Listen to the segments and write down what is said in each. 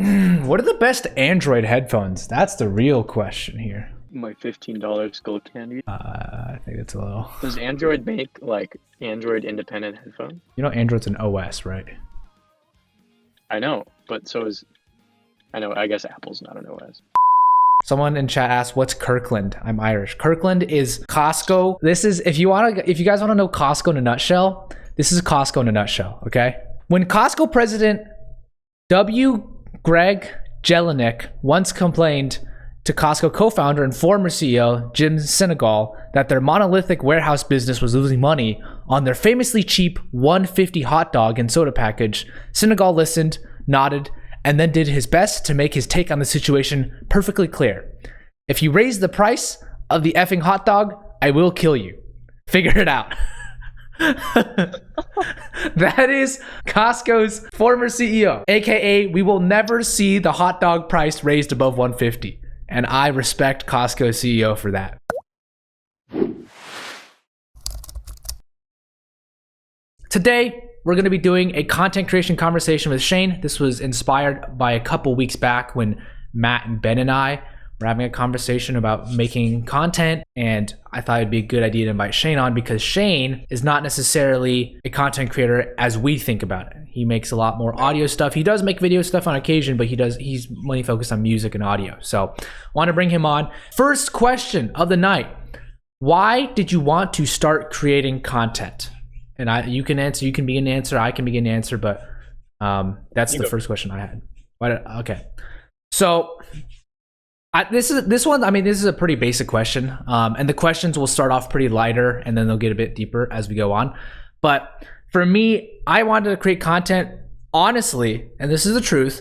What are the best Android headphones? That's the real question here. My $15 skull candy. I think it's a little. Does Android make like Android independent headphones? You know, Android's an OS, right? I know, but so is I know. I guess Apple's not an OS. Someone in chat asked, "What's Kirkland?" I'm Irish. Kirkland is Costco. This is if you guys want to know Costco in a nutshell. This is Costco in a nutshell. Okay, when Costco president Greg Jelinek once complained to Costco co-founder and former CEO Jim Sinegal that their monolithic warehouse business was losing money on their famously cheap $1.50 hot dog and soda package, Sinegal listened, nodded, and then did his best to make his take on the situation perfectly clear. If you raise the price of the effing hot dog, I will kill you. Figure it out. That is Costco's former CEO, aka we will never see the hot dog price raised above $1.50. And I respect Costco's CEO for that. Today, we're going to be doing a content creation conversation with Shane. This was inspired by a couple weeks back when Matt and Ben and I were having a conversation about making content, and I thought it'd be a good idea to invite Shane on because Shane is not necessarily a content creator as we think about it. He makes a lot more audio stuff. He does make video stuff on occasion, but he's mainly focused on music and audio. So I want to bring him on. First question of the night. Why did you want to start creating content? And you can answer, you can begin an answer, I can begin an answer, but that's the first question I had. Okay. So this is a pretty basic question. And the questions will start off pretty lighter and then they'll get a bit deeper as we go on. But for me, I wanted to create content, honestly, and this is the truth,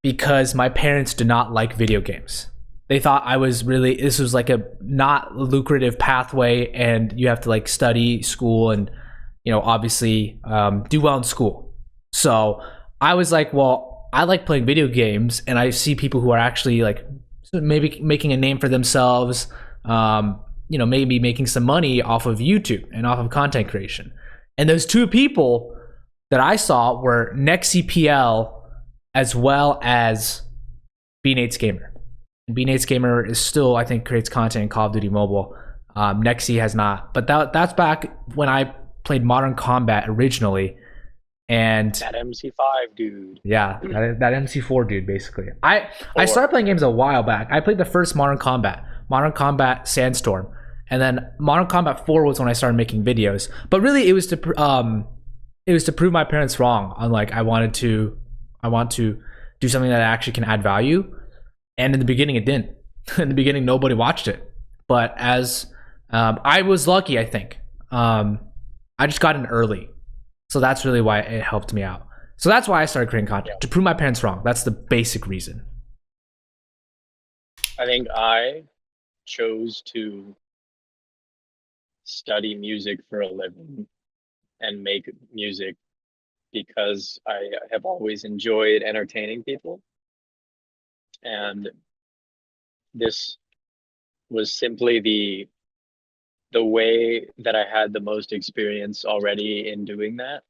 because my parents did not like video games. They thought this was like a not lucrative pathway and you have to like study school and, you know, obviously do well in school. So I was like, well, I like playing video games and I see people who are actually like maybe making a name for themselves, you know, maybe making some money off of YouTube and off of content creation. And those two people that I saw were NextCPL as well as B-Nate's Gamer. B-Nate's Gamer is still, I think, creates content in Call of Duty Mobile. Nexi has not. But that's back when I played Modern Combat originally. And that MC5 dude. Yeah, that MC4 dude, basically. I started playing games a while back. I played the first Modern Combat Sandstorm. And then Modern Combat 4 was when I started making videos. But really, it was to prove my parents wrong. On like, I want to do something that actually can add value. And in the beginning, it didn't. In the beginning, nobody watched it. But as I was lucky, I think. I just got in early, so that's really why it helped me out. So that's why I started creating content, to prove my parents wrong. That's the basic reason. I think I chose to study music for a living and make music because I have always enjoyed entertaining people. And this was simply the way that I had the most experience already in doing that.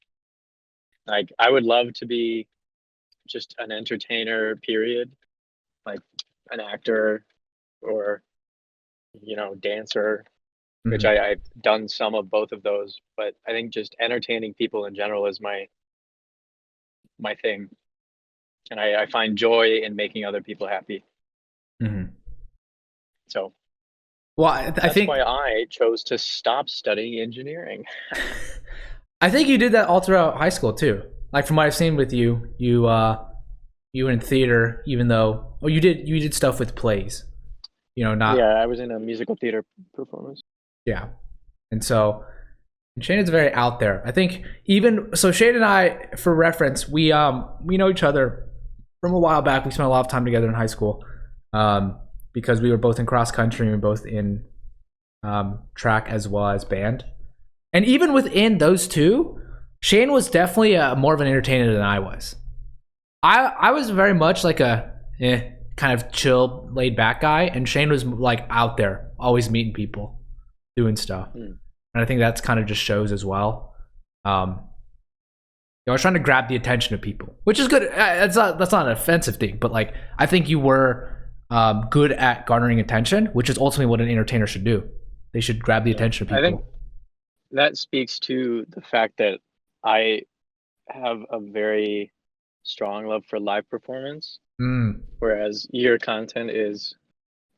Like, I would love to be just an entertainer, period, like an actor or, you know, dancer, which I've done some of both of those, but I think just entertaining people in general is my thing. And I find joy in making other people happy. So, well, I think that's why I chose to stop studying engineering. I think you did that all throughout high school too. Like from what I've seen with you, you were in theater, even though you did stuff with plays. You know, not. Yeah, I was in a musical theater performance. Yeah, and so Shane is very out there. I think Shane and I, for reference, we know each other from a while back. We spent a lot of time together in high school. Because we were both in cross country and we were both in track as well as band. And even within those two, Shane was definitely more of an entertainer than I was. I was very much like a kind of chill, laid back guy, and Shane was like out there, always meeting people, doing stuff. And I think that's kind of just shows as well. I was trying to grab the attention of people, which is good. That's not an offensive thing, but like I think you were good at garnering attention, which is ultimately what an entertainer should do. They should grab the attention of people. I think that speaks to the fact that I have a very strong love for live performance, whereas your content is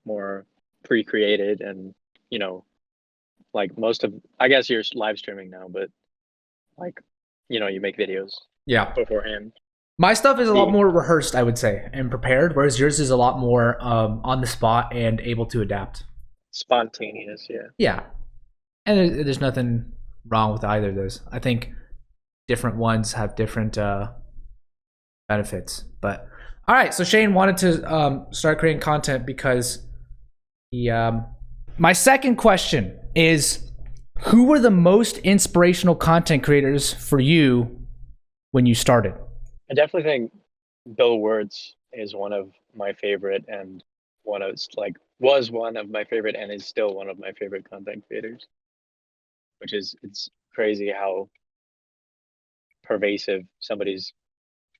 more pre-created and, like most of, I guess you're live streaming now, but like, you make videos beforehand. My stuff is a lot more rehearsed, I would say, and prepared, whereas yours is a lot more on the spot and able to adapt. Spontaneous, yeah. Yeah. And there's nothing wrong with either of those. I think different ones have different benefits. But all right, so Shane wanted to start creating content because he. My second question is, who were the most inspirational content creators for you when you started? I definitely think Bill Wirtz is one of my favorite, and was one of my favorite, and is still one of my favorite content creators. It's crazy how pervasive somebody's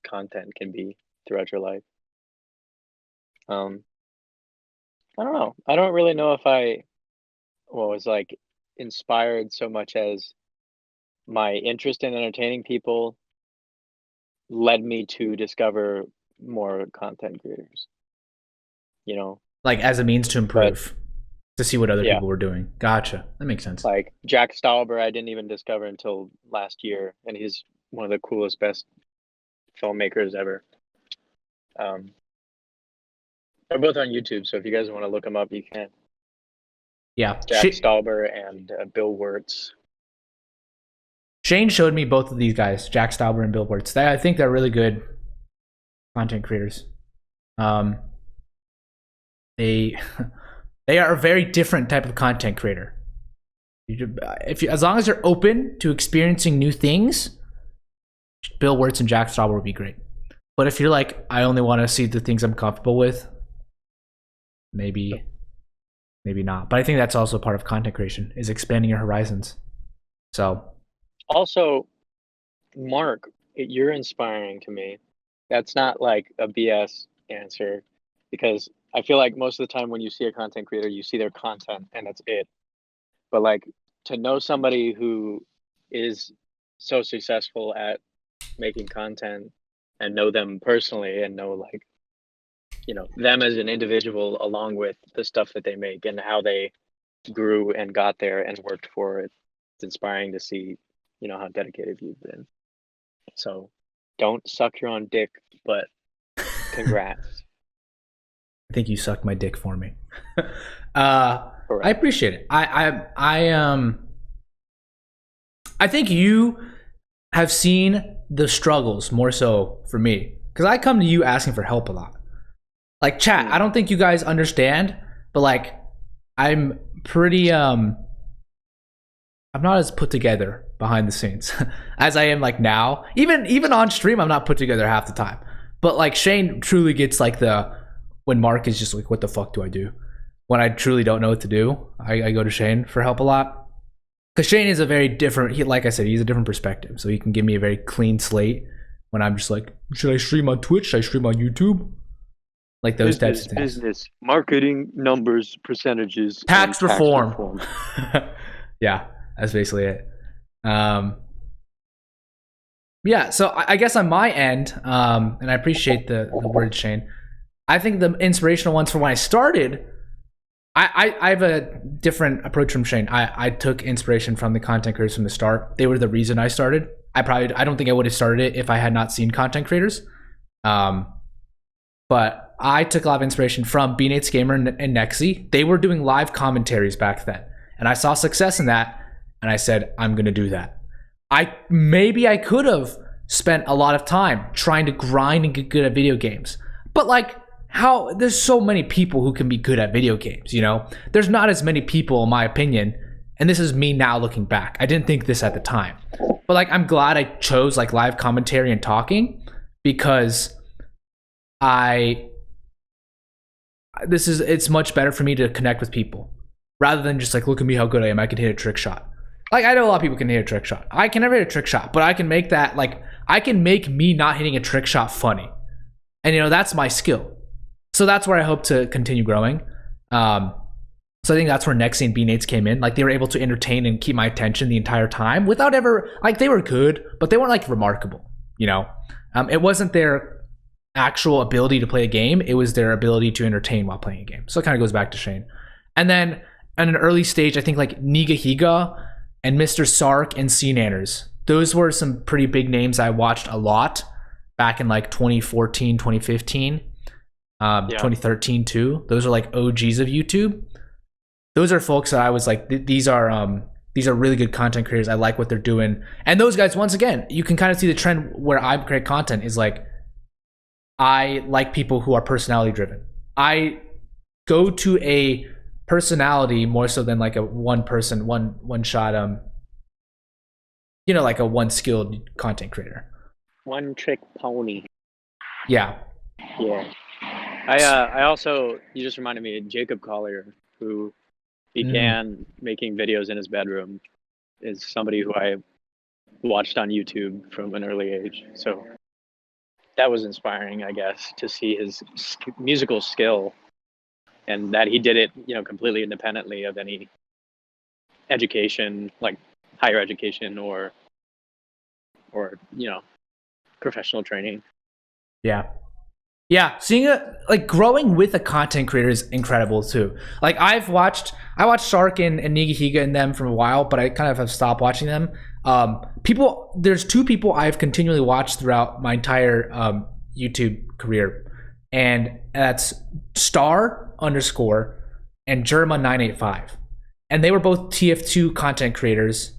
content can be throughout your life. I don't know. I don't really know if I was like inspired so much as my interest in entertaining people led me to discover more content creators. Like as a means to improve, to see what other people were doing. Gotcha. That makes sense. Like Jack Stauber, I didn't even discover until last year, and he's one of the coolest, best filmmakers ever. They're both on YouTube, so if you guys want to look them up, you can. Yeah. Jack Stauber and Bill Wirtz. Shane showed me both of these guys, Jack Stauber and Bill Wirtz. I think they're really good content creators. They are a very different type of content creator. As long as you're open to experiencing new things, Bill Wirtz and Jack Stauber would be great. But if you're like, I only want to see the things I'm comfortable with, maybe not. But I think that's also part of content creation, is expanding your horizons. So also, Mark, you're inspiring to me. That's not like a BS answer, because I feel like most of the time when you see a content creator, you see their content and that's it. But like, to know somebody who is so successful at making content and know them personally and know like, them as an individual along with the stuff that they make and how they grew and got there and worked for it, it's inspiring to see, how dedicated you've been. So don't suck your own dick, but congrats. I think you sucked my dick for me. I appreciate it. I think you have seen the struggles more so for me, because I come to you asking for help a lot. Like, chat, I don't think you guys understand, but like, I'm pretty I'm not as put together behind the scenes as I am like now. Even on stream, I'm not put together half the time. But like, Shane truly gets like when Mark is just like, what the fuck do I do? When I truly don't know what to do, I go to Shane for help a lot. Because Shane is a very different, like I said, he's a different perspective. So he can give me a very clean slate when I'm just like, should I stream on Twitch? Should I stream on YouTube? Like those types of things. Business, marketing, numbers, percentages, tax reform. Yeah, that's basically it. Yeah, so I guess on my end, and I appreciate the word, Shane. I think the inspirational ones for when I started, I have a different approach from Shane. I took inspiration from the content creators from the start. They were the reason I started. I don't think I would have started it if I had not seen content creators. But I took a lot of inspiration from B-Nate's Gamer and Nexi. They were doing live commentaries back then, and I saw success in that, and I said, I'm gonna do that. Maybe I could have spent a lot of time trying to grind and get good at video games, but like, there's so many people who can be good at video games, there's not as many people, in my opinion, and this is me now looking back. I didn't think this at the time, but like, I'm glad I chose like live commentary and talking, because it's much better for me to connect with people rather than just like, look at me how good I am, I can hit a trick shot. Like, I know a lot of people can hit a trick shot. I can never hit a trick shot, but I can make that, like, I can make me not hitting a trick shot funny. And, you know, that's my skill. So that's where I hope to continue growing. So I think that's where Nexi and B-Nates came in. Like, they were able to entertain and keep my attention the entire time without ever, like, they were good, but they weren't, like, remarkable, you know? It wasn't their actual ability to play a game. It was their ability to entertain while playing a game. So it kind of goes back to Shane. And then at an early stage, I think, like, Nigahiga and Mr. Sark and C-Nanners. Those were some pretty big names I watched a lot back in, like, 2014, 2015, 2013, too. Those are, like, OGs of YouTube. Those are folks that I was like, these are really good content creators. I like what they're doing. And those guys, once again, you can kind of see the trend where I create content is like, I like people who are personality driven. I go to a personality more so than like a one person, one shot, you know, like a one skilled content creator. One trick pony. Yeah. Yeah. I also, you just reminded me of Jacob Collier, who began making videos in his bedroom, is somebody who I watched on YouTube from an early age. So that was inspiring, I guess, to see his musical skill and that he did it, you know, completely independently of any education, like higher education or you know, professional training. Yeah, seeing it, like, growing with a content creator is incredible too. Like, I watched Shark and Nigahiga and them for a while, but I kind of have stopped watching them. There's two people I've continually watched throughout my entire YouTube career, and that's Star _ and Jerma985. And they were both TF2 content creators,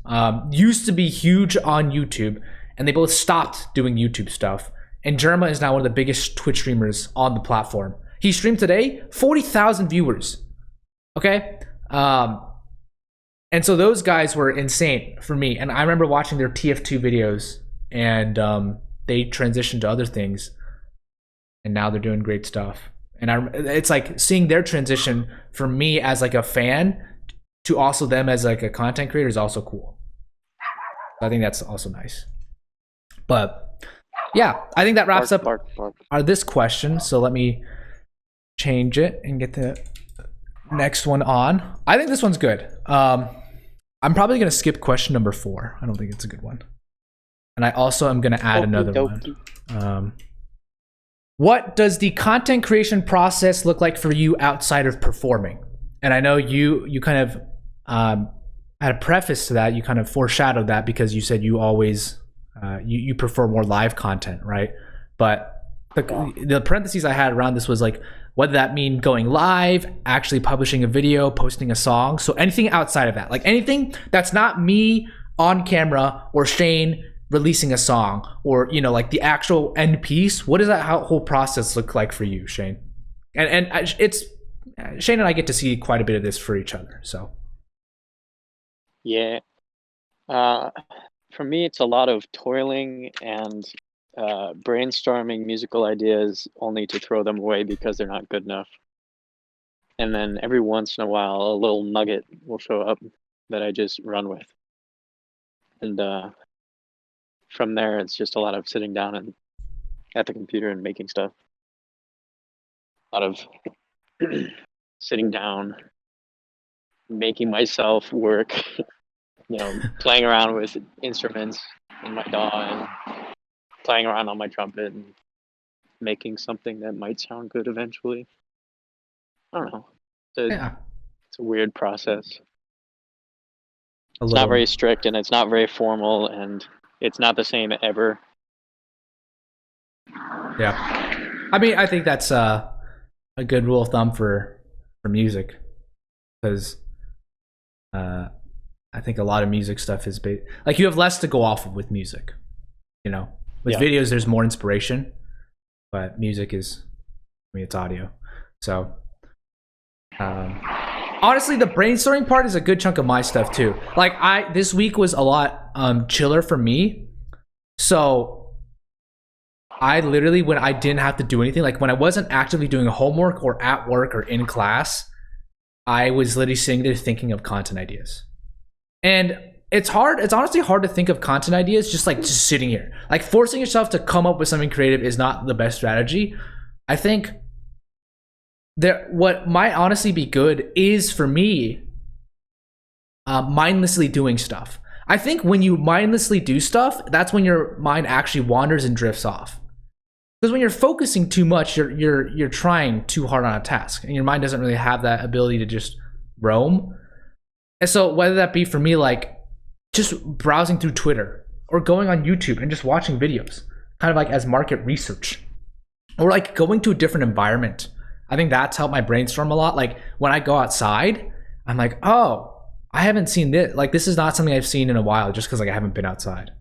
used to be huge on YouTube, and they both stopped doing YouTube stuff. And Jerma is now one of the biggest Twitch streamers on the platform. He streamed today, 40,000 viewers. Okay? And so those guys were insane for me. And I remember watching their TF2 videos, and they transitioned to other things. And now they're doing great stuff. And it's like seeing their transition from me as like a fan to also them as like a content creator is also cool. I think that's also nice. But yeah, I think that wraps up this question. So let me change it and get the next one on. I think this one's good. I'm probably going to skip question number 4. I don't think it's a good one. And I also am going to add another one. What does the content creation process look like for you outside of performing? And I know you kind of had a preface to that. You kind of foreshadowed that because you said you always you prefer more live content, right? But the parentheses I had around this was like, what did that mean going live, actually publishing a video, posting a song? So anything outside of that, like anything that's not me on camera or Shane releasing a song, or, you know, like the actual end piece. What does that whole process look like for you, Shane? And it's Shane and I get to see quite a bit of this for each other. So yeah, for me, it's a lot of toiling and brainstorming musical ideas only to throw them away because they're not good enough. And then every once in a while, a little nugget will show up that I just run with. And from there, it's just a lot of sitting down and at the computer and making stuff. A lot of sitting down, making myself work, you know, playing around with instruments in my DAW and playing around on my trumpet and making something that might sound good eventually. I don't know. It's a weird process. It's not very strict and it's not very formal and it's not the same ever. Yeah. I mean, I think that's a good rule of thumb for music, because I think a lot of music stuff is like you have less to go off of with music. You know, with videos there's more inspiration, but music is, I mean, it's audio. So honestly, the brainstorming part is a good chunk of my stuff too. Like this week was a lot chiller for me. So I literally, when I didn't have to do anything, like when I wasn't actively doing homework or at work or in class, I was literally sitting there thinking of content ideas. And it's hard. It's honestly hard to think of content ideas just sitting here. Like forcing yourself to come up with something creative is not the best strategy. I think what might honestly be good is for me mindlessly doing stuff. I think when you mindlessly do stuff, that's when your mind actually wanders and drifts off. Because when you're focusing too much, you're trying too hard on a task, and your mind doesn't really have that ability to just roam. And so whether that be for me, like just browsing through Twitter or going on YouTube and just watching videos, kind of like as market research, or like going to a different environment. I think that's helped my brainstorm a lot. Like when I go outside, I'm like, oh, I haven't seen this. Like this is not something I've seen in a while, just because like I haven't been outside.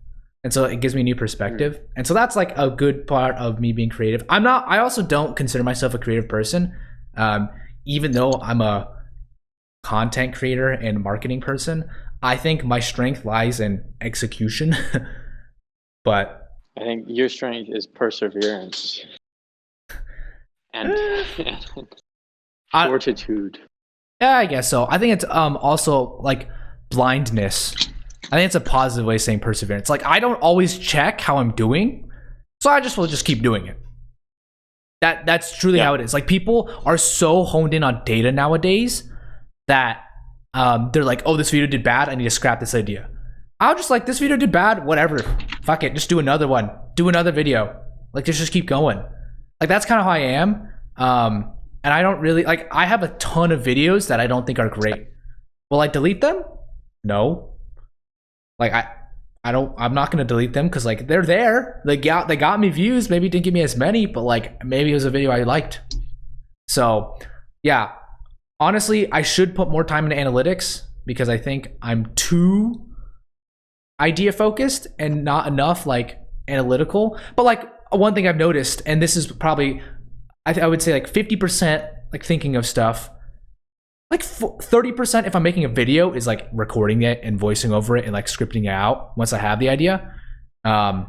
And so it gives me a new perspective. And so that's like a good part of me being creative. I also don't consider myself a creative person, even though I'm a content creator and marketing person. I think my strength lies in execution. But I think your strength is perseverance and fortitude. Yeah, I guess so. I think it's also like blindness. I think it's a positive way of saying perseverance. Like I don't always check how I'm doing, so I will just keep doing it. That's truly how it is. Like people are so honed in on data nowadays that they're like, oh, this video did bad, I need to scrap this idea. I'll just like, this video did bad, whatever, fuck it, just do another one, do another video. Like just keep going. Like that's kind of how I am. And I don't really like, I have a ton of videos that I don't think are great. Will I delete them? No. Like I'm not gonna delete them because like they're there. They got me views. Maybe it didn't give me as many, but like maybe it was a video I liked. So yeah, honestly, I should put more time into analytics because I think I'm too idea focused and not enough like analytical. But like one thing I've noticed, and this is probably I would say like 50% like thinking of stuff. Like 30% if I'm making a video is like recording it and voicing over it and like scripting it out once I have the idea. And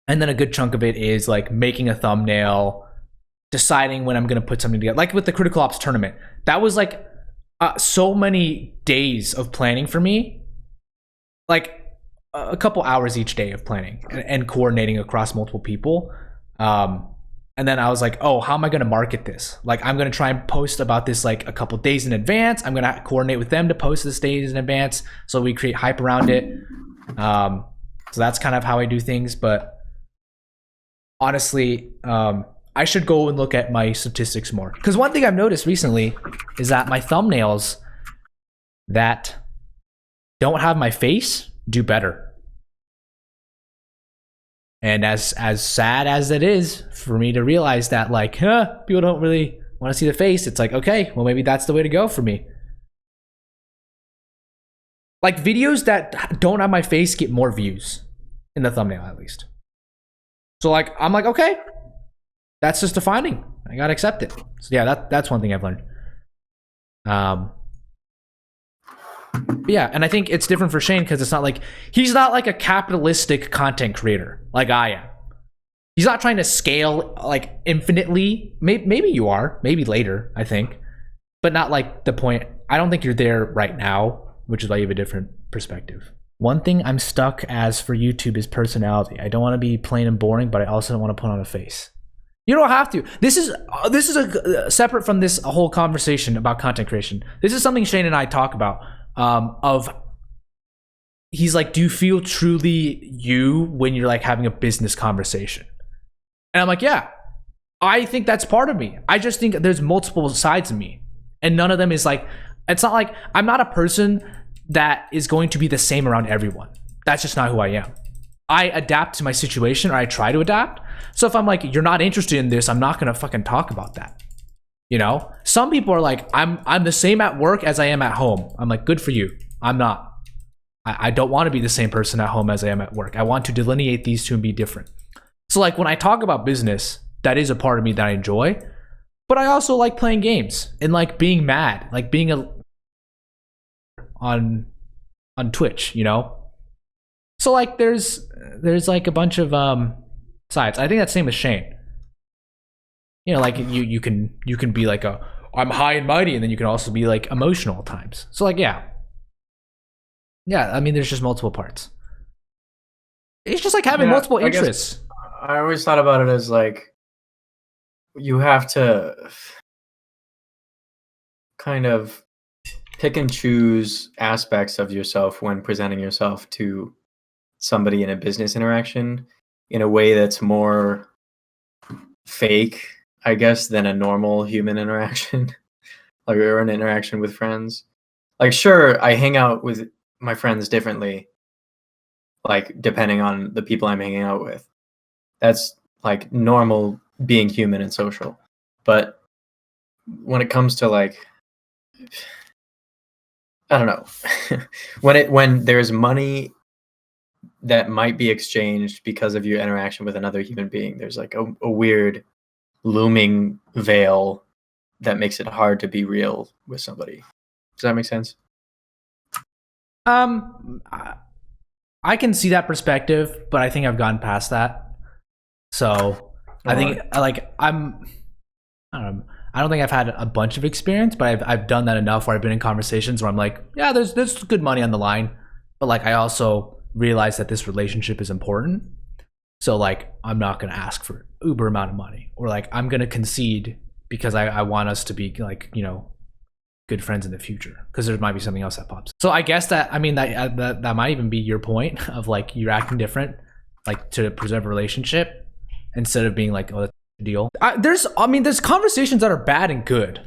then a good chunk of it is like making a thumbnail, deciding when I'm going to put something together. Like with the Critical Ops tournament, that was like so many days of planning for me. Like a couple hours each day of planning and coordinating across multiple people. And then I was like, oh, how am I going to market this? Like, I'm going to try and post about this like a couple days in advance. I'm going to coordinate with them to post this days in advance. So we create hype around it. So that's kind of how I do things. But honestly, I should go and look at my statistics more. Because one thing I've noticed recently is that my thumbnails that don't have my face do better. And as sad as it is for me to realize that like, people don't really want to see the face, it's like, okay, well maybe that's the way to go for me. Like videos that don't have my face get more views in the thumbnail at least. So like, I'm like, okay, that's just a finding. I gotta accept it. So yeah, that's one thing I've learned. Yeah, and I think it's different for Shane because it's not like he's not like a capitalistic content creator like I am. He's not trying to scale like infinitely. Maybe you are, maybe later, I think, but not like the point. I don't think you're there right now, which is why you have a different perspective. One thing I'm stuck as for YouTube is personality. I don't want to be plain and boring, but I also don't want to put on a face. You don't have to. This is a separate from this whole conversation about content creation. This is something Shane and I talk about. He's like, do you feel truly you when you're like having a business conversation? And I'm like, yeah, I think that's part of me. I just think there's multiple sides of me, and none of them is like, it's not like I'm not a person that is going to be the same around everyone. That's just not who I am. I adapt to my situation, or I try to adapt. So if I'm like, you're not interested in this, I'm not gonna fucking talk about that. You know, some people are like, I'm the same at work as I am at home. I'm like, good for you. I'm not. I don't want to be the same person at home as I am at work. I want to delineate these two and be different. So like when I talk about business, that is a part of me that I enjoy. But I also like playing games and like being mad, like being on Twitch, you know? So like there's like a bunch of sides. I think that's the same with Shane. You know, like you can be like I'm high and mighty, and then you can also be like emotional at times. So like, yeah. Yeah, I mean, there's just multiple parts. It's just like having Yeah, multiple I guess- interests. I always thought about it as like you have to kind of pick and choose aspects of yourself when presenting yourself to somebody in a business interaction in a way that's more fake, I guess, than a normal human interaction, like or an interaction with friends. Like, sure, I hang out with my friends differently, like depending on the people I'm hanging out with. That's like normal being human and social. But when it comes to like, I don't know, when there's money that might be exchanged because of your interaction with another human being, there's like a weird looming veil that makes it hard to be real with somebody. Does that make sense? I can see that perspective, but I think I've gotten past that. So I think I don't think I've had a bunch of experience, but I've done that enough where I've been in conversations where I'm like, yeah, there's good money on the line, but like I also realize that this relationship is important. So like I'm not gonna ask for uber amount of money, or like I'm gonna concede because I want us to be like, you know, good friends in the future, because there might be something else that pops. So I guess that, I mean, that might even be your point of like you're acting different, like to preserve a relationship instead of being like, oh, that's a deal. There's conversations that are bad and good,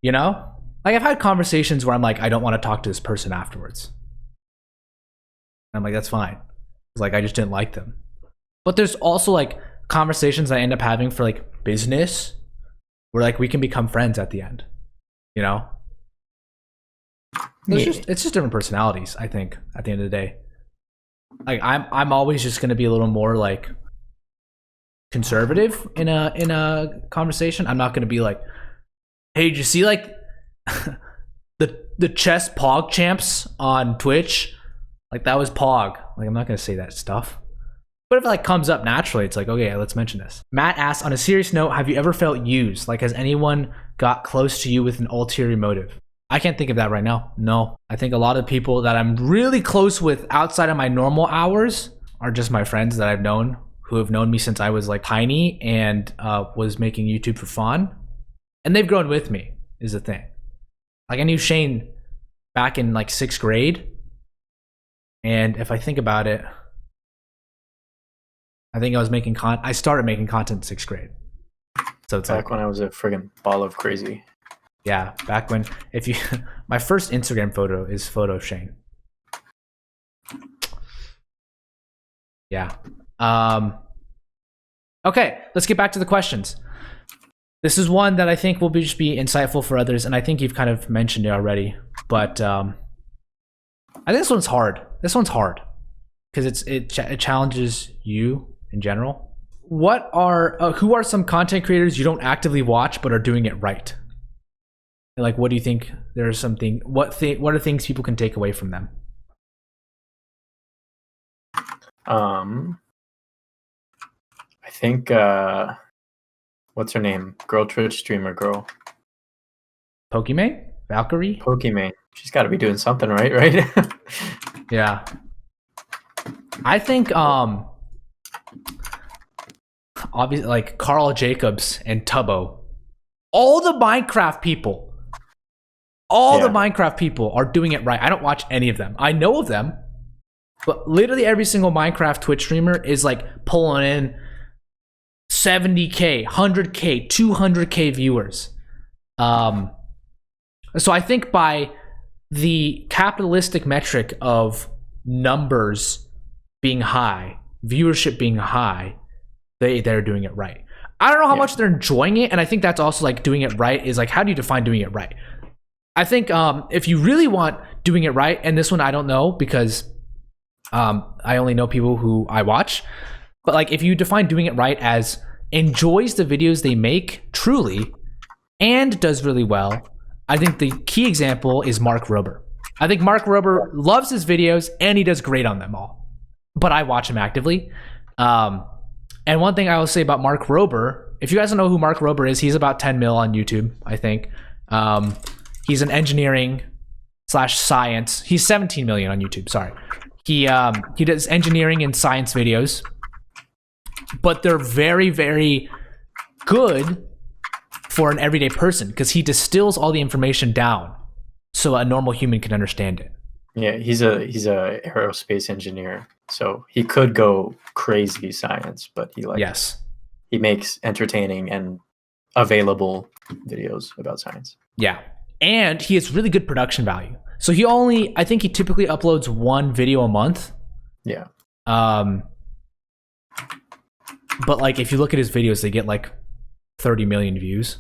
you know? Like I've had conversations where I'm like, I don't want to talk to this person afterwards. And I'm like, that's fine. It's like I just didn't like them. But there's also like conversations I end up having for like business where like we can become friends at the end, you know? It's just different personalities, I think, at the end of the day. Like I'm always just gonna be a little more like conservative in a conversation. I'm not gonna be like, hey, did you see like the chess Pog champs on Twitch? Like that was Pog. Like I'm not gonna say that stuff. But if it like comes up naturally, it's like, okay, let's mention this. Matt asks, on a serious note, have you ever felt used? Like has anyone got close to you with an ulterior motive? I can't think of that right now. No. I think a lot of people that I'm really close with outside of my normal hours are just my friends that I've known, who have known me since I was like tiny and was making YouTube for fun. And they've grown with me, is the thing. Like I knew Shane back in like 6th grade. And if I think about it, I think I started making content in 6th grade. So it's back when I was a friggin' ball of crazy. Yeah, back when, my first Instagram photo is photo Shane. Yeah. Okay, let's get back to the questions. This is one that I think will just be insightful for others, and I think you've kind of mentioned it already, but I think this one's hard. This one's hard because it challenges you in general. Who are some content creators you don't actively watch but are doing it right? Like, what do you think? There's something. What are things people can take away from them? I think what's her name? Girl Twitch streamer girl. Pokimane? Valkyrie? Pokimane. She's got to be doing something right? Yeah. I think obviously like Carl Jacobs and Tubbo. All the Minecraft people are doing it right. I don't watch any of them. I know of them, but literally every single Minecraft Twitch streamer is like pulling in 70K, 100K, 200K viewers. So I think by the capitalistic metric of numbers being high, viewership being high, they're doing it right. I don't know how much they're enjoying it, and I think that's also like doing it right is like, how do you define doing it right? I think if you really want doing it right, and this one I don't know because I only know people who I watch, but like if you define doing it right as enjoys the videos they make truly and does really well, I think the key example is Mark Rober. I think Mark Rober loves his videos and he does great on them all, but I watch him actively. And one thing I will say about Mark Rober, if you guys don't know who Mark Rober is, he's about 10 mil on YouTube, I think. He's an engineering science. He's 17 million on YouTube. Sorry. He does engineering and science videos, but they're very, very good for an everyday person because he distills all the information down so a normal human can understand it. Yeah, he's a aerospace engineer, so he could go crazy science, but he makes entertaining and available videos about science. Yeah, and he has really good production value. So I think he typically uploads one video a month. Yeah. But like if you look at his videos, they get like 30 million views.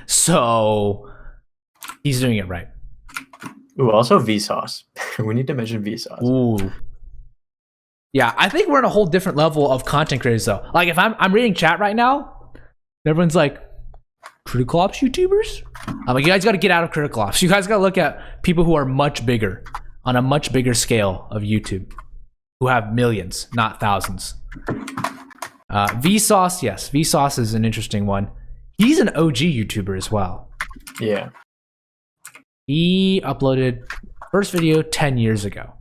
So he's doing it right. Ooh, also Vsauce. We need to mention Vsauce. Ooh. Yeah, I think we're in a whole different level of content creators though. Like if I'm reading chat right now, everyone's like, critical ops YouTubers? I'm like, you guys got to get out of critical ops. You guys got to look at people who are much bigger, on a much bigger scale of YouTube, who have millions, not thousands. Vsauce, yes, Vsauce is an interesting one. He's an OG YouTuber as well. Yeah. He uploaded first video 10 years ago.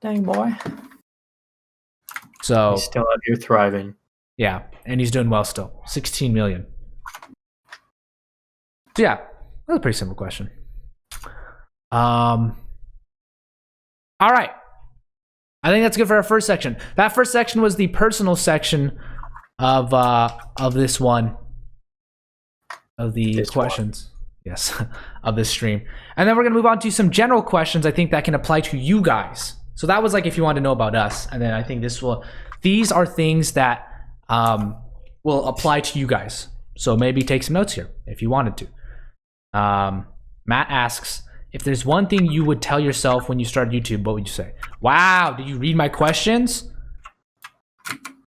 Dang boy. So he's still out here thriving. Yeah, and he's doing well still. 16 million. So yeah, that's a pretty simple question. All right. I think that's good for our first section. That first section was the personal section of this one. Of the questions. Yes, of this stream. And then we're going to move on to some general questions I think that can apply to you guys. So that was like if you want to know about us. And then I think these are things that will apply to you guys. So maybe take some notes here if you wanted to. Matt asks, if there's one thing you would tell yourself when you started YouTube, what would you say? Wow, did you read my questions?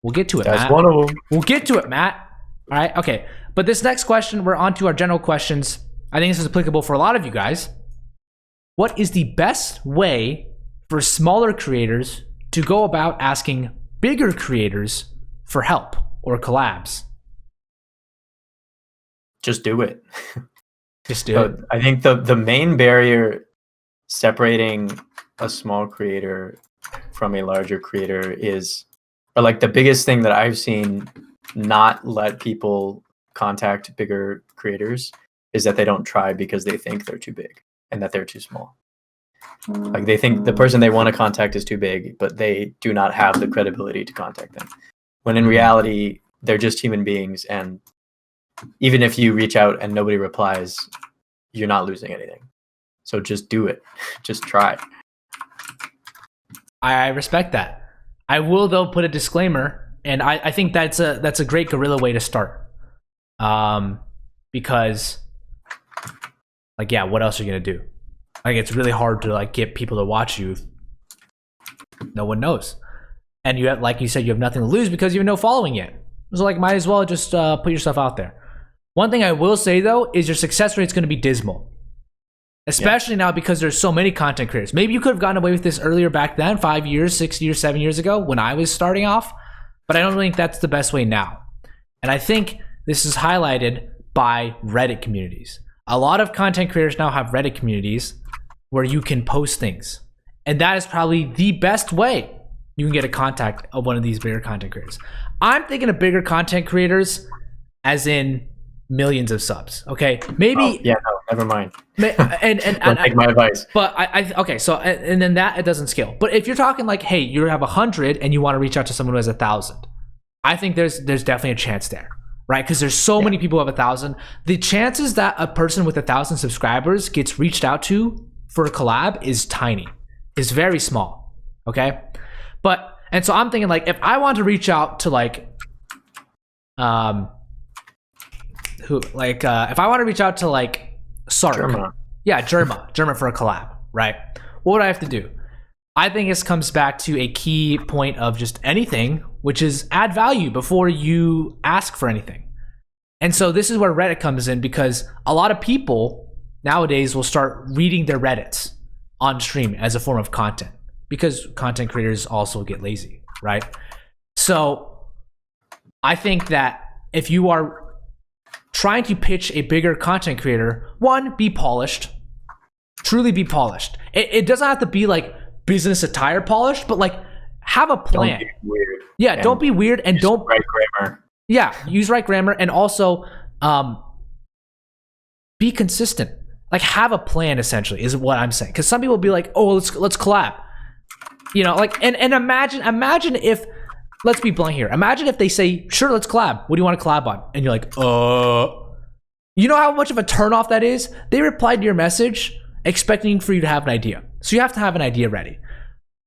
We'll get to it, That's Matt. one of them. We'll get to it, Matt. All right, okay. But this next question, we're on to our general questions. I think this is applicable for a lot of you guys. What is the best way for smaller creators to go about asking bigger creators for help or collabs? Just do it. Just do it. I think the main barrier separating a small creator from a larger creator is, or like the biggest thing that I've seen not let people contact bigger creators is that they don't try because they think they're too big and that they're too small. Like they think the person they want to contact is too big, but they do not have the credibility to contact them. When in reality, they're just human beings, and even if you reach out and nobody replies, you're not losing anything. So just do it. Just try. I respect that. I will though put a disclaimer, and I think that's a great guerrilla way to start. Because like, yeah, what else are you gonna do? Like, it's really hard to like get people to watch you if no one knows. And you have, like you said, you have nothing to lose because you have no following yet. So like, might as well just put yourself out there. One thing I will say though is your success rate is going to be dismal, especially now because there's so many content creators. Maybe you could have gotten away with this earlier back then, 5 years, 6 years, 7 years ago when I was starting off, but I don't think that's the best way now. And I think this is highlighted by Reddit communities. A lot of content creators now have Reddit communities where you can post things. And that is probably the best way you can get a contact of one of these bigger content creators. I'm thinking of bigger content creators as in millions of subs. Okay, maybe. Yeah, no, never mind. And Don't take my advice. But okay. So and then that it doesn't scale. But if you're talking like, hey, you have 100 and you want to reach out to someone who has 1,000, I think there's definitely a chance there, right? Because there's so many people who have 1,000. The chances that a person with 1,000 subscribers gets reached out to for a collab is tiny. Is very small. Okay, and so I'm thinking like, if I want to reach out to like if I want to reach out to like Sark, Germa for a collab, right? What would I have to do? I think this comes back to a key point of just anything, which is add value before you ask for anything. And so this is where Reddit comes in, because a lot of people nowadays will start reading their Reddits on stream as a form of content, because content creators also get lazy, right? So I think that if you are trying to pitch a bigger content creator, one, be polished. Truly be polished. It doesn't have to be like business attire polished, but like have a plan. Don't be weird. Yeah, don't be weird and don't right grammar. Yeah, use right grammar and also be consistent. Like have a plan essentially is what I'm saying. Because some people will be like, oh, let's collab. You know, like and imagine if, let's be blunt here. Imagine if they say, sure, let's collab. What do you want to collab on? And you're like, you know how much of a turnoff that is? They replied to your message expecting for you to have an idea. So you have to have an idea ready.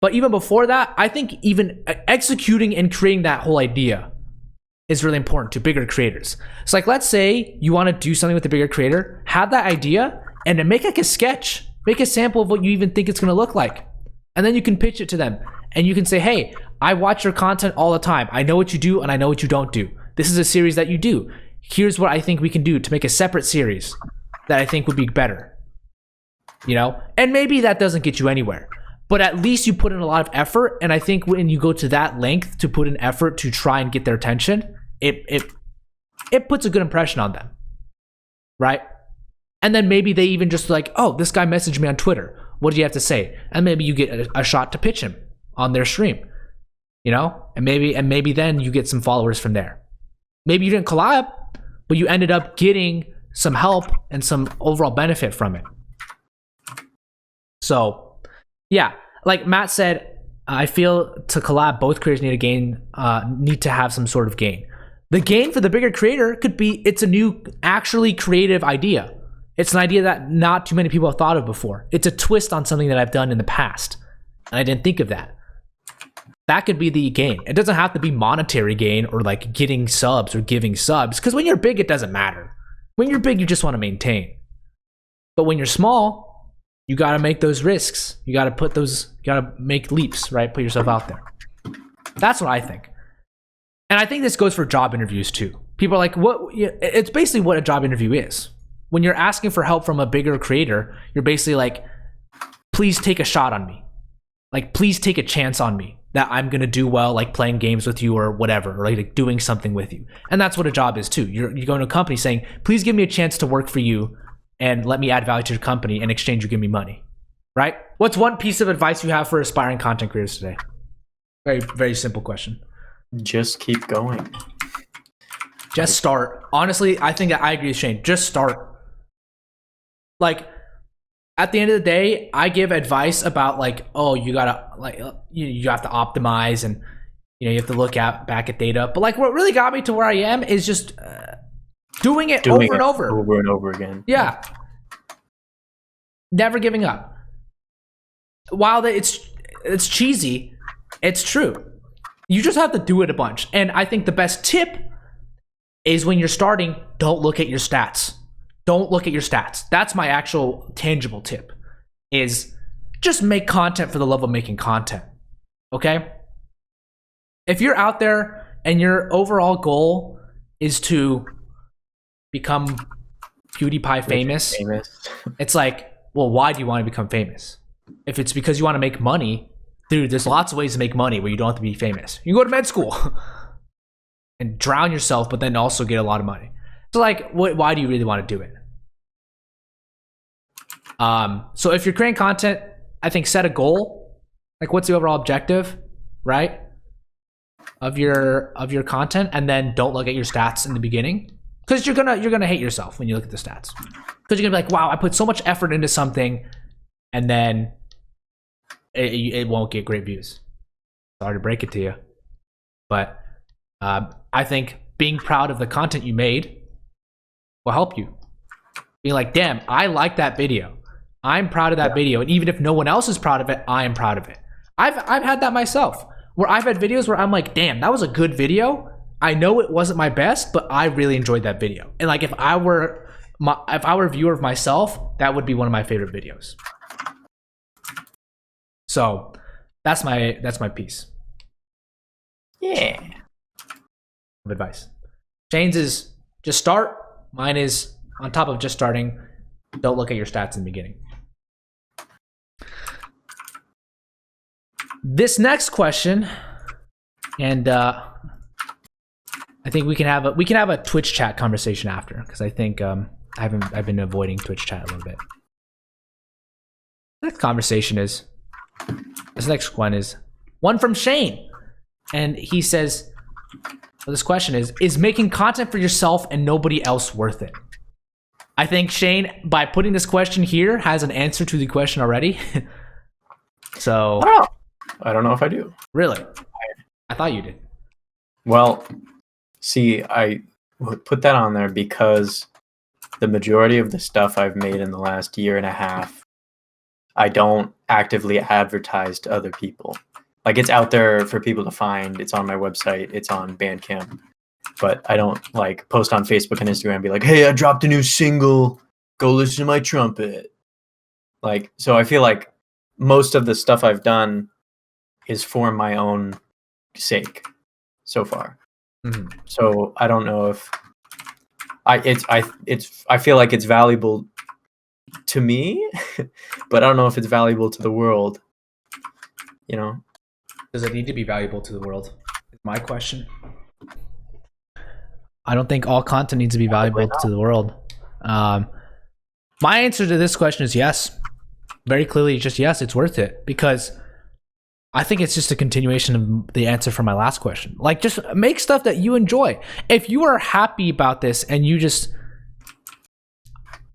But even before that, I think even executing and creating that whole idea is really important to bigger creators. So like, let's say you want to do something with a bigger creator, have that idea and then make like a sketch, make a sample of what you even think it's going to look like. And then you can pitch it to them and you can say, hey, I watch your content all the time. I know what you do and I know what you don't do. This is a series that you do. Here's what I think we can do to make a separate series that I think would be better. You know, and maybe that doesn't get you anywhere, but at least you put in a lot of effort. And I think when you go to that length to put in effort to try and get their attention, it puts a good impression on them, right? And then maybe they even just like, oh, this guy messaged me on Twitter. What do you have to say? And maybe you get a shot to pitch him on their stream, you know, and maybe then you get some followers from there. Maybe you didn't collab, but you ended up getting some help and some overall benefit from it. So, yeah, like Matt said, I feel to collab, both creators need to have some sort of gain. The gain for the bigger creator could be it's a new, actually creative idea. It's an idea that not too many people have thought of before. It's a twist on something that I've done in the past, and I didn't think of that. That could be the gain. It doesn't have to be monetary gain or like getting subs or giving subs, because when you're big, it doesn't matter. When you're big, you just want to maintain. But when you're small, you got to make those risks. You got to make leaps, right? Put yourself out there. That's what I think. And I think this goes for job interviews too. People are like, what? It's basically what a job interview is. When you're asking for help from a bigger creator, you're basically like, please take a shot on me. Like, please take a chance on me that I'm going to do well, like playing games with you or whatever, or like doing something with you. And that's what a job is too. You're going to a company saying, please give me a chance to work for you and let me add value to your company. In exchange, you give me money, right? What's one piece of advice you have for aspiring content creators today? Very, very simple question. Just keep going. Just start. Honestly, I think I agree with Shane. Just start. Like, at the end of the day, I give advice about like, oh, you gotta like, you have to optimize and you have to look back at data. But like, what really got me to where I am is just doing it over and over again. Yeah. Never giving up. While it's cheesy, it's true. You just have to do it a bunch. And I think the best tip is when you're starting, don't look at your stats. Don't look at your stats. That's my actual tangible tip, is just make content for the love of making content. Okay? If you're out there and your overall goal is to become PewDiePie famous, it's like, well, why do you want to become famous? If it's because you want to make money, dude, there's lots of ways to make money where you don't have to be famous. You can go to med school and drown yourself, but then also get a lot of money. So like, why do you really want to do it? So if you're creating content, I think set a goal. Like, what's the overall objective, right? Of your content, and then don't look at your stats in the beginning, because you're gonna hate yourself when you look at the stats. Because you're gonna be like, wow, I put so much effort into something, and then it won't get great views. Sorry to break it to you, but I think being proud of the content you made will help you. Being like, damn, I like that video. I'm proud of that video. And even if no one else is proud of it, I am proud of it. I've had that myself, where I've had videos where I'm like, damn, that was a good video. I know it wasn't my best, but I really enjoyed that video. And like, if I were a viewer of myself, that would be one of my favorite videos. So that's my piece. Yeah. Of advice. Shane's is just start. Mine is, on top of just starting, don't look at your stats in the beginning. This next question, and I think we can have a Twitch chat conversation after, because I think I've been avoiding Twitch chat a little bit. This next one is one from Shane, and he says, well, this question is making content for yourself and nobody else worth it? I think Shane, by putting this question here, has an answer to the question already. So I don't know if I do. Really? I thought you did. Well, see, I put that on there because the majority of the stuff I've made in the last year and a half, I don't actively advertise to other people. Like, it's out there for people to find. It's on my website. It's on Bandcamp. But I don't like post on Facebook and Instagram and be like, hey, I dropped a new single. Go listen to my trumpet. Like, so I feel like most of the stuff I've done is for my own sake so far. Mm-hmm. So I don't know if I feel like it's valuable to me, but I don't know if it's valuable to the world. You know? Does it need to be valuable to the world? Is my question. I don't think all content needs to be valuable to the world. My answer to this question is yes. Very clearly, just yes, it's worth it, because I think it's just a continuation of the answer from my last question. Like, just make stuff that you enjoy. If you are happy about this and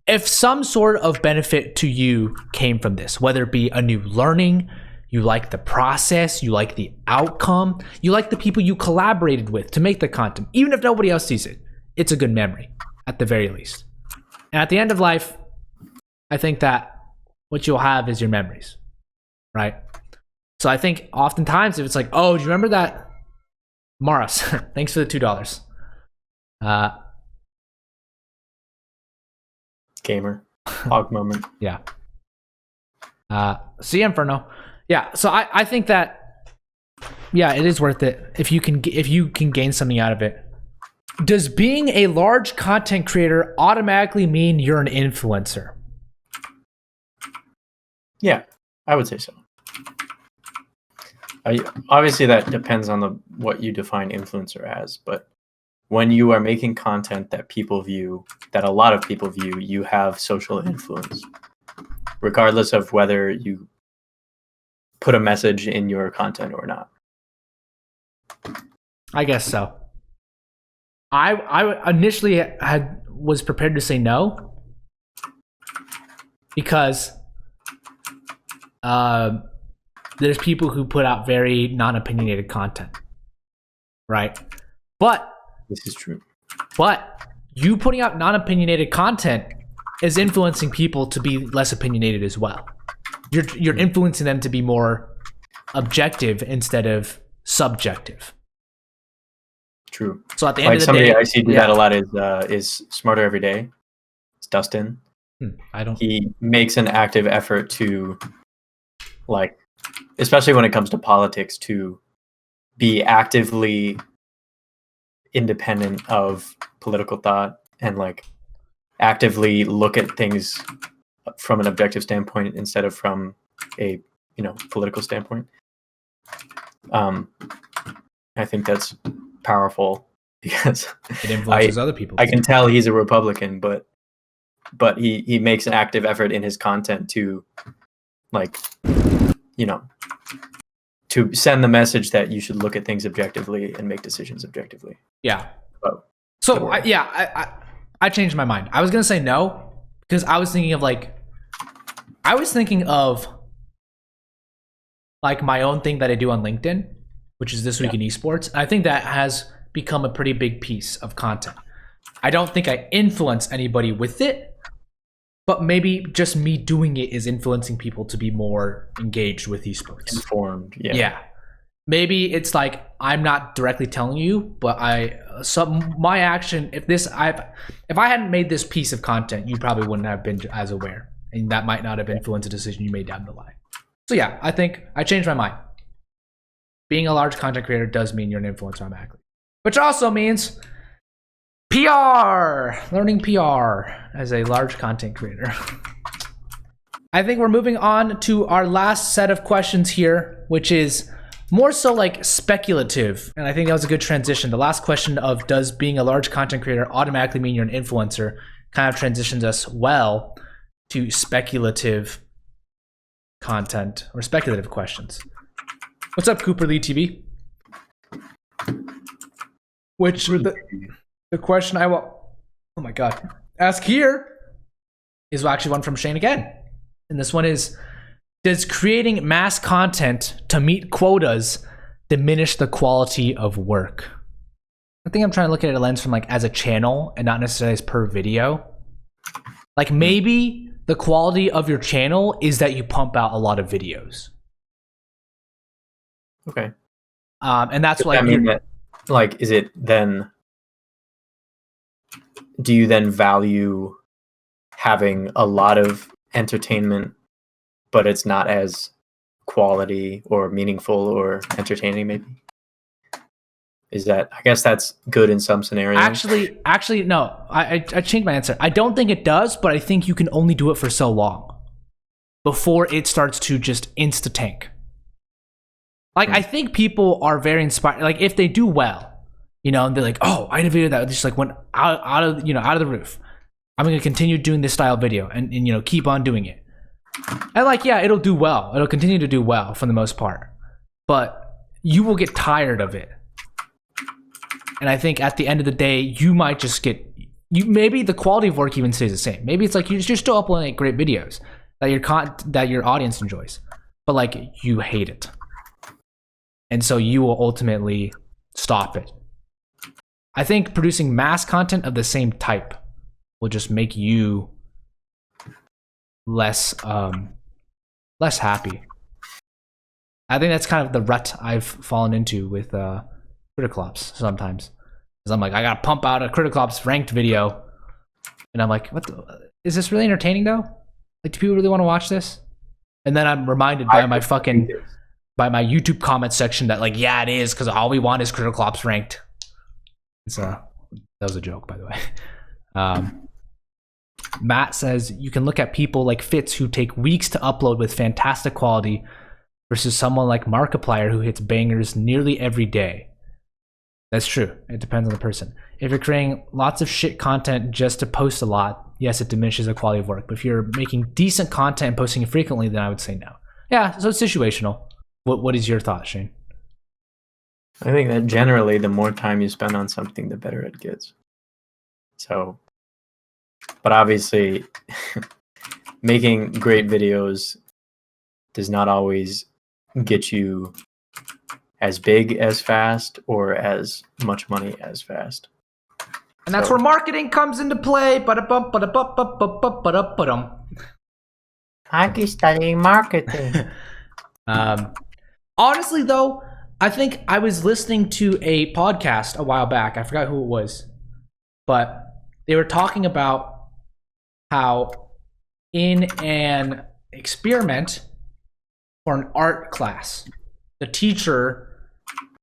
if some sort of benefit to you came from this, whether it be a new learning, you like the process, you like the outcome, you like the people you collaborated with to make the content, even if nobody else sees it, it's a good memory at the very least. And at the end of life, I think that what you'll have is your memories, right? So I think oftentimes if it's like, oh, do you remember that? Maras, thanks for the $2. Gamer. Hog moment. Yeah. See Inferno. Yeah, so I think that, yeah, it is worth it if you can gain something out of it. Does being a large content creator automatically mean you're an influencer? Yeah, I would say so. Obviously, that depends on what you define influencer as, but when you are making content that people view, that a lot of people view, you have social influence, regardless of whether you put a message in your content or not. I guess so. I initially was prepared to say no, because there's people who put out very non-opinionated content, right? But this is true. But you putting out non-opinionated content is influencing people to be less opinionated as well. You're influencing them to be more objective instead of subjective. True. So at the end of the somebody day, I see do that a lot is Smarter Every Day. It's Dustin. He makes an active effort to, like, especially when it comes to politics, to be actively independent of political thought and like actively look at things from an objective standpoint instead of from a political standpoint. I think that's powerful because it influences other people. I can tell he's a Republican, but he makes an active effort in his content to, like, to send the message that you should look at things objectively and make decisions objectively. Yeah. So I changed my mind. I was gonna say no because I was thinking of my own thing that I do on LinkedIn, which is This Week in Esports. I think that has become a pretty big piece of content. I don't think I influence anybody with it, but maybe just me doing it is influencing people to be more engaged with esports. Informed, yeah. Maybe it's like I'm not directly telling you, but my action. If I hadn't made this piece of content, you probably wouldn't have been as aware, and that might not have influenced a decision you made down the line. So yeah, I think I changed my mind. Being a large content creator does mean you're an influencer automatically, which also means PR, learning PR as a large content creator. I think we're moving on to our last set of questions here, which is more so like speculative. And I think that was a good transition. The last question of does being a large content creator automatically mean you're an influencer kind of transitions us well to speculative content or speculative questions. What's up, Cooper Lee TV? Which the question I will, oh my God, ask here is actually one from Shane again. And this one is, does creating mass content to meet quotas diminish the quality of work? I think I'm trying to look at it a lens from like as a channel and not necessarily as per video. Like maybe the quality of your channel is that you pump out a lot of videos. Okay. And that's like, I mean, that, like, is it then, do you then value having a lot of entertainment, but it's not as quality or meaningful or entertaining maybe? Is that, I guess that's good in some scenarios. Actually, no, I changed my answer. I don't think it does, but I think you can only do it for so long before it starts to just insta-tank. Like, I think people are very inspired. Like, if they do well, you know, and they're like, oh, I had a video that just like went out of the roof. I'm going to continue doing this style video and, you know, keep on doing it. And like, yeah, it'll do well. It'll continue to do well for the most part. But you will get tired of it. And I think at the end of the day, you might just get, maybe the quality of work even stays the same. Maybe it's like you're still uploading like great videos that your audience enjoys, but like you hate it. And so you will ultimately stop it. I think producing mass content of the same type will just make you less happy. I think that's kind of the rut I've fallen into with Critical Ops sometimes. Because I'm like, I gotta pump out a Critical Ops ranked video, and I'm like, is this really entertaining though? Like, do people really want to watch this? And then I'm reminded by my YouTube comment section that like, yeah, it is, because all we want is Critical Ops ranked. It's that was a joke, by the way. Matt says you can look at people like Fitz who take weeks to upload with fantastic quality versus someone like Markiplier who hits bangers nearly every day. That's true. It depends on the person. If you're creating lots of shit content just to post a lot, yes, it diminishes the quality of work. But if you're making decent content and posting it frequently, then I would say no. Yeah, so it's situational. What is your thought, Shane? I think that generally the more time you spend on something, the better it gets. So, but obviously, making great videos does not always get you as big as fast or as much money as fast. And that's where marketing comes into play. I'm studying marketing. Honestly, though, I think I was listening to a podcast a while back. I forgot who it was. But they were talking about how in an experiment for an art class, the teacher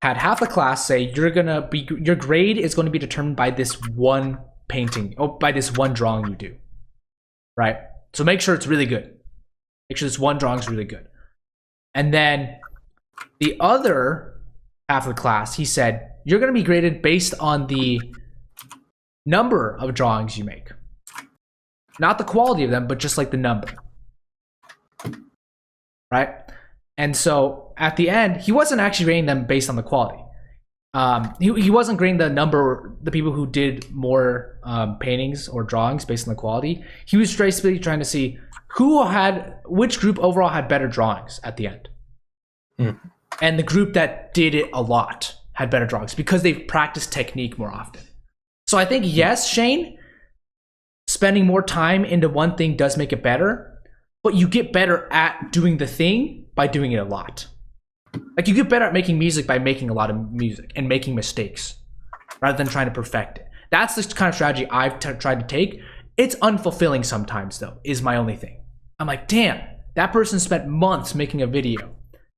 had half the class say your grade is going to be determined by this one painting, by this one drawing you do, right? So make sure it's really good. Make sure this one drawing is really good. And then the other half of the class, he said, you're going to be graded based on the number of drawings you make. Not the quality of them, but just like the number. Right? And so at the end, he wasn't actually grading them based on the quality. He wasn't grading the people who did more paintings or drawings based on the quality. He was basically trying to see which group overall had better drawings at the end. Mm. And the group that did it a lot had better drawings because they've practiced technique more often. So I think, yes, Shane, spending more time into one thing does make it better, but you get better at doing the thing by doing it a lot. Like, you get better at making music by making a lot of music and making mistakes rather than trying to perfect it. That's the kind of strategy I've tried to take. It's unfulfilling sometimes, though, is my only thing. I'm like, damn, that person spent months making a video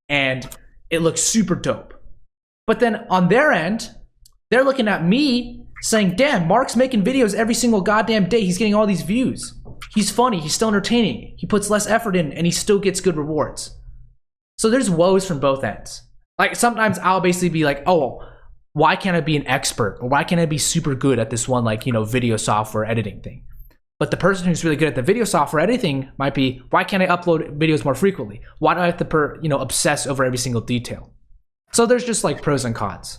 and it looks super dope. But then on their end, they're looking at me saying, damn, Mark's making videos every single goddamn day. He's getting all these views. He's funny. He's still entertaining. He puts less effort in and he still gets good rewards. So there's woes from both ends. Like sometimes I'll basically be like, oh, why can't I be an expert? Or why can't I be super good at this one, like, video software editing thing? But the person who's really good at the video software editing might be, why can't I upload videos more frequently? Why do I have to obsess over every single detail? So there's just like pros and cons.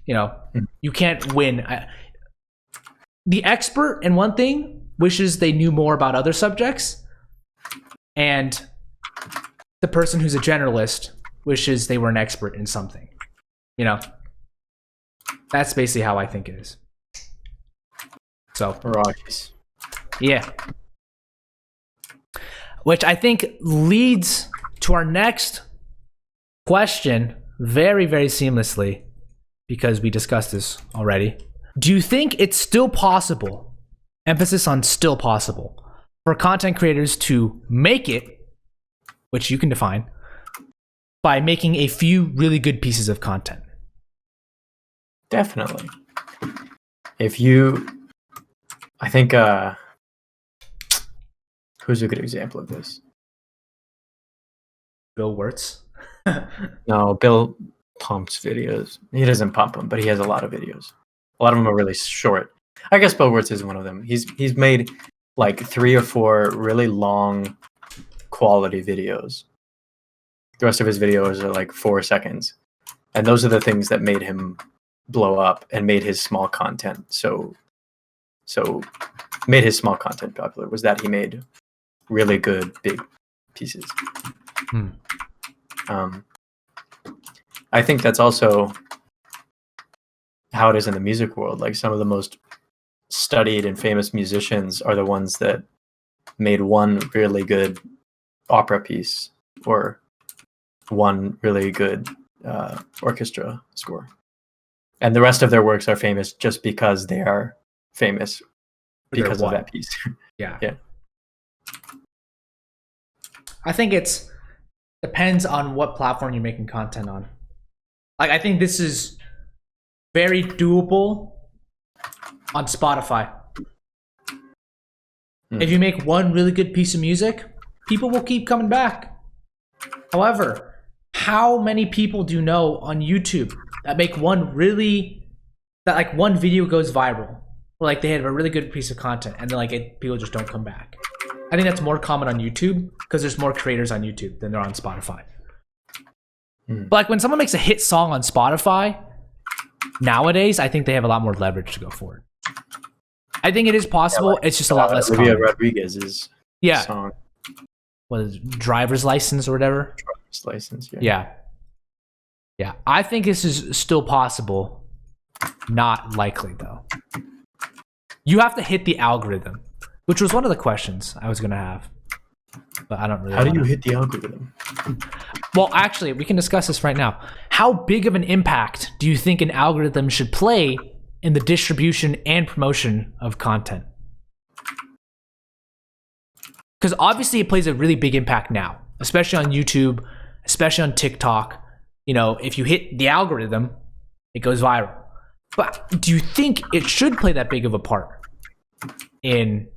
You can't win. The expert in one thing wishes they knew more about other subjects, and the person who's a generalist wishes they were an expert in something. That's basically how I think it is. So Rockies. Yeah. Which I think leads to our next question very, very seamlessly, because we discussed this already. Do you think it's still possible, emphasis on still possible, for content creators to make it, which you can define, by making a few really good pieces of content? Definitely. I think, who's a good example of this? Bill Wirtz? No, Bill pumps videos. He doesn't pump them, but he has a lot of videos. A lot of them are really short. I guess Bill Wirtz is one of them. He's made like 3 or 4 really long quality videos. The rest of his videos are like 4 seconds. And those are the things that made him blow up and made his small content made his small content popular, was that he made really good big pieces. I think that's also how it is in the music world. Like some of the most studied and famous musicians are the ones that made one really good opera piece or one really good orchestra score. And the rest of their works are famous just because they are famous because of that piece. Yeah. Yeah. I think it's depends on what platform you're making content on. Like, I think this is very doable on Spotify. If you make one really good piece of music, people will keep coming back. However, how many people do you know on YouTube that make one video goes viral, or like they have a really good piece of content and then people just don't come back? I think that's more common on YouTube because there's more creators on YouTube than there are on Spotify. But like when someone makes a hit song on Spotify nowadays, I think they have a lot more leverage to go forward. I think it is possible. Yeah, it's just a lot less Olivia common. Rodriguez's song. What is it, driver's license or whatever? Driver's license, yeah. I think this is still possible. Not likely though. You have to hit the algorithm, which was one of the questions I was gonna have, but I don't really. How do you hit the algorithm? Well, actually, we can discuss this right now. How big of an impact do you think an algorithm should play in the distribution and promotion of content? Because obviously it plays a really big impact now, especially on YouTube, especially on TikTok. If you hit the algorithm, it goes viral. But do you think it should play that big of a part in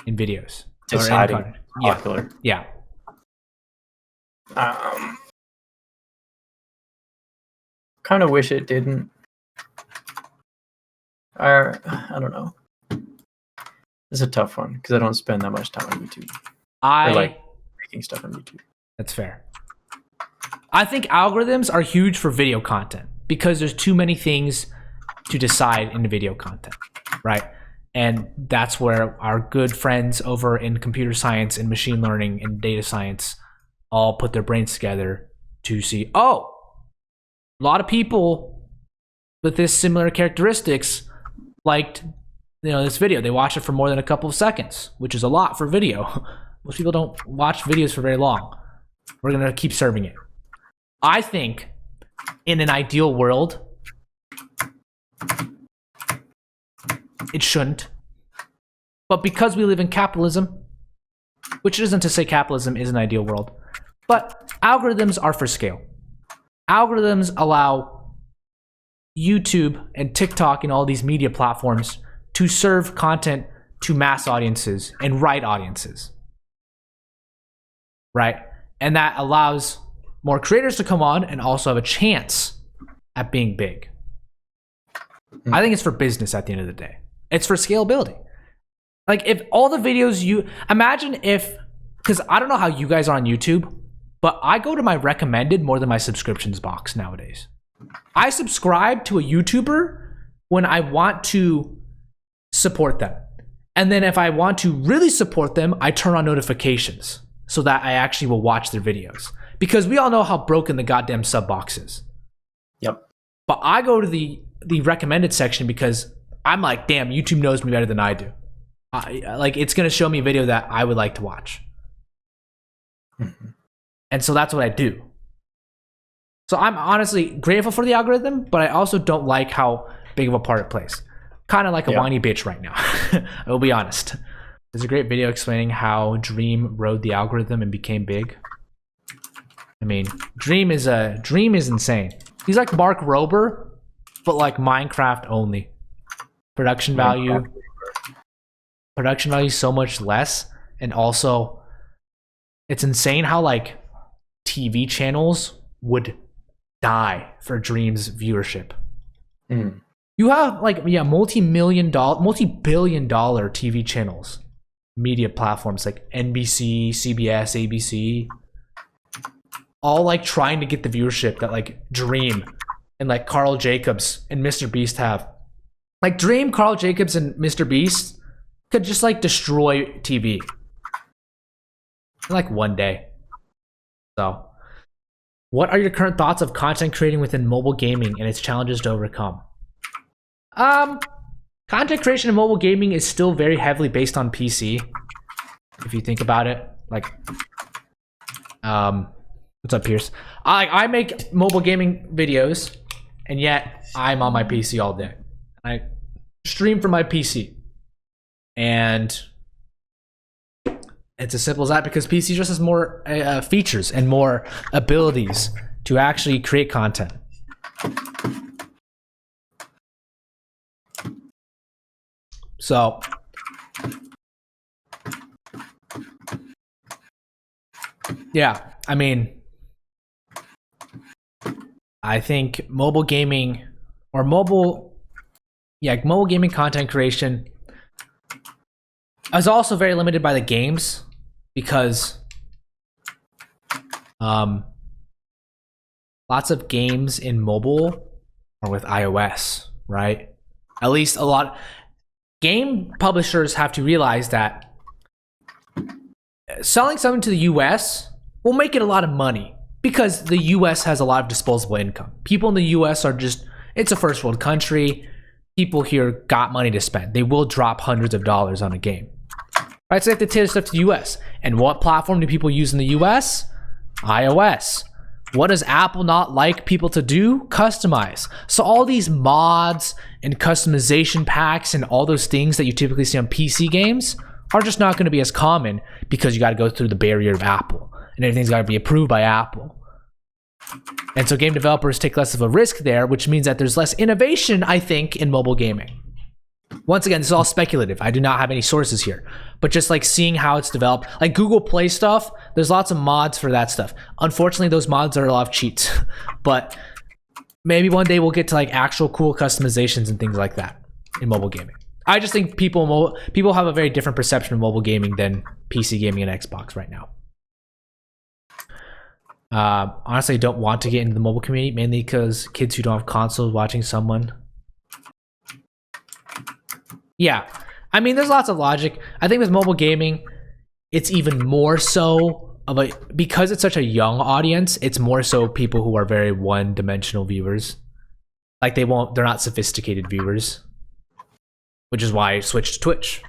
videos? Deciding popular. Yeah. Kind of wish it didn't. I don't know. It's a tough one because I don't spend that much time on YouTube. Or making stuff on YouTube. That's fair. I think algorithms are huge for video content because there's too many things to decide in the video content, right? And that's where our good friends over in computer science and machine learning and data science all put their brains together to see, a lot of people with this similar characteristics liked this video. They watched it for more than a couple of seconds, which is a lot for video. Most people don't watch videos for very long. We're going to keep serving it. I think in an ideal world, it shouldn't. But because we live in capitalism, which isn't to say capitalism is an ideal world, but algorithms are for scale. Algorithms allow YouTube and TikTok and all these media platforms to serve content to mass audiences and right audiences. Right? And that allows more creators to come on and also have a chance at being big. I think it's for business at the end of the day. It's for scalability. Like if all the videos you imagine if, because I don't know how you guys are on YouTube, but I go to my recommended more than my subscriptions box nowadays. I subscribe to a YouTuber when I want to support them. And then if I want to really support them, I turn on notifications so that I actually will watch their videos. Because we all know how broken the goddamn sub box is. Yep. But I go to the recommended section because I'm like, damn, YouTube knows me better than I do. Like it's going to show me a video that I would like to watch. Mm-hmm. And so that's what I do. So I'm honestly grateful for the algorithm, but I also don't like how big of a part it plays. Kind of like a whiny bitch right now. I will be honest. There's a great video explaining how Dream rode the algorithm and became big. I mean, Dream is insane. He's like Mark Rober, but like Minecraft only. Production value is so much less, and also it's insane how like TV channels would die for Dream's viewership. Mm. You have like multi-billion dollar TV channels, media platforms like NBC, CBS, ABC, all like trying to get the viewership that like Dream and like Carl Jacobs and Mr. Beast have. Like Dream, Carl Jacobs, and Mr. Beast could just like destroy TV in like one day. So, what are your current thoughts of content creating within mobile gaming and its challenges to overcome? Content creation in mobile gaming is still very heavily based on PC. If you think about it, like, what's up, Pierce? I make mobile gaming videos, and yet I'm on my PC all day. I stream from my PC, and it's as simple as that because PC just has more features and more abilities to actually create content. So, yeah, I mean, I think mobile gaming or mobile gaming content creation is also very limited by the games because lots of games in mobile are with iOS, right? At least a lot. Game publishers have to realize that selling something to the US will make it a lot of money because the US has a lot of disposable income. People in the US are just, it's a first world country. People here got money to spend. They will drop hundreds of dollars on a game. Right, so they have to tailor stuff to the US. And what platform do people use in the US? iOS. What does Apple not like people to do? Customize. So all these mods and customization packs and all those things that you typically see on PC games are just not going to be as common because you got to go through the barrier of Apple and everything's got to be approved by Apple. And so game developers take less of a risk there, which means that there's less innovation, I think, in mobile gaming. Once again, this is all speculative. I do not have any sources here. But just like seeing how it's developed, like Google Play stuff, there's lots of mods for that stuff. Unfortunately, those mods are a lot of cheats. But maybe one day we'll get to like actual cool customizations and things like that in mobile gaming. I just think people have a very different perception of mobile gaming than PC gaming and Xbox right now. Honestly, I don't want to get into the mobile community, mainly because kids who don't have consoles watching someone. Yeah, I mean, there's lots of logic. I think with mobile gaming, it's even more so of a, because it's such a young audience, it's more so people who are very one-dimensional viewers. Like they're not sophisticated viewers, which is why I switched to Twitch.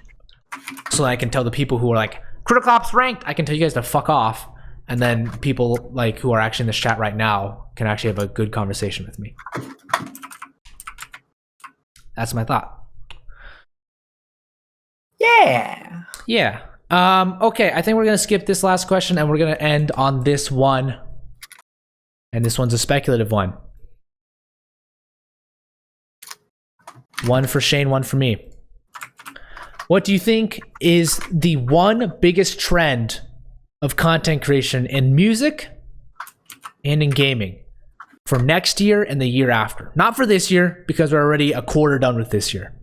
So I can tell the people who are like, Critical Ops ranked, I can tell you guys to fuck off. And then people like who are actually in this chat right now can actually have a good conversation with me. That's my thought. Yeah. Yeah. Okay, I think we're going to skip this last question and we're going to end on this one. And this one's a speculative one. One for Shane, one for me. What do you think is the one biggest trend of content creation in music and in gaming for next year and the year after. Not for this year, because we're already a quarter done with this year.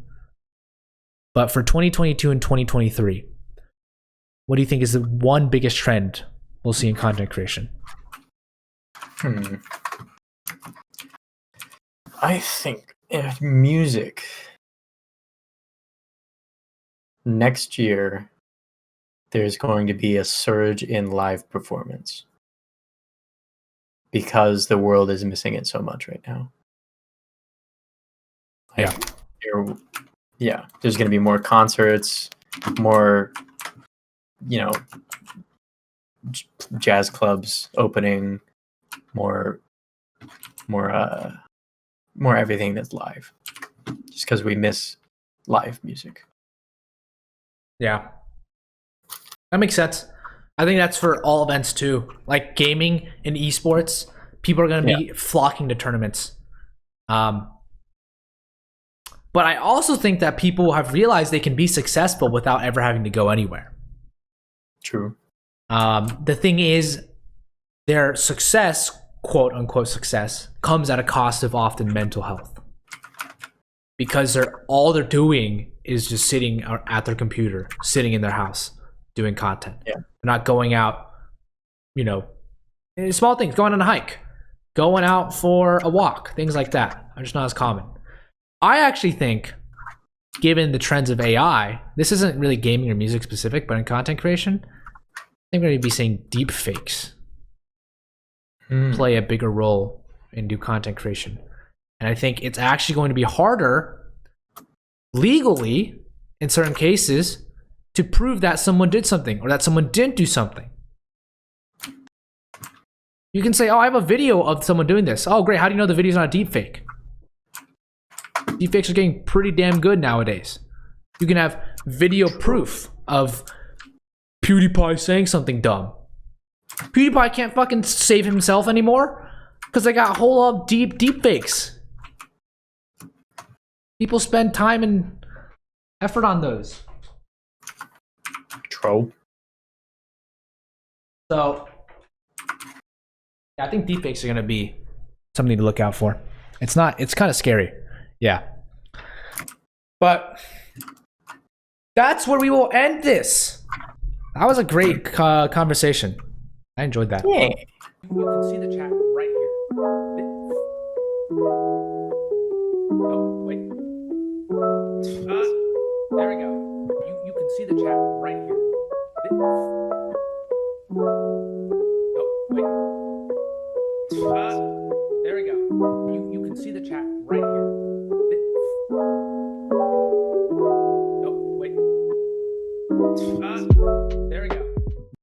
But for 2022 and 2023, what do you think is the one biggest trend we'll see in content creation? I think music. Next year, there's going to be a surge in live performance because the world is missing it so much right now. Yeah, there's going to be more concerts, more, jazz clubs opening, more everything that's live, just because we miss live music. Yeah, that makes sense. I think that's for all events too, like gaming and esports. People are going to be flocking to tournaments. But I also think that people have realized they can be successful without ever having to go anywhere. True. The thing is, their success, quote unquote success, comes at a cost of often mental health, because all they're doing is just sitting at their computer, sitting in their house, doing content. Yeah. They're not going out, small things, going on a hike, going out for a walk, things like that are just not as common. I actually think, given the trends of AI, this isn't really gaming or music specific, but in content creation, I think we're going to be seeing deep fakes play a bigger role in new content creation. And I think it's actually going to be harder legally in certain cases to prove that someone did something or that someone didn't do something. You can say, oh, I have a video of someone doing this. Oh, great. How do you know the video's not a deep fake? Deep fakes are getting pretty damn good nowadays. You can have video proof of PewDiePie saying something dumb. PewDiePie can't fucking save himself anymore because they got a whole lot of deep fakes. People spend time and effort on those. Troll. So, yeah, I think deepfakes are going to be something to look out for. It's kind of scary. Yeah. But that's where we will end this. That was a great conversation. I enjoyed that. Yeah. You can see the chat right here. Oh, wait. There we go. You can see the chat right here. Oh, wait.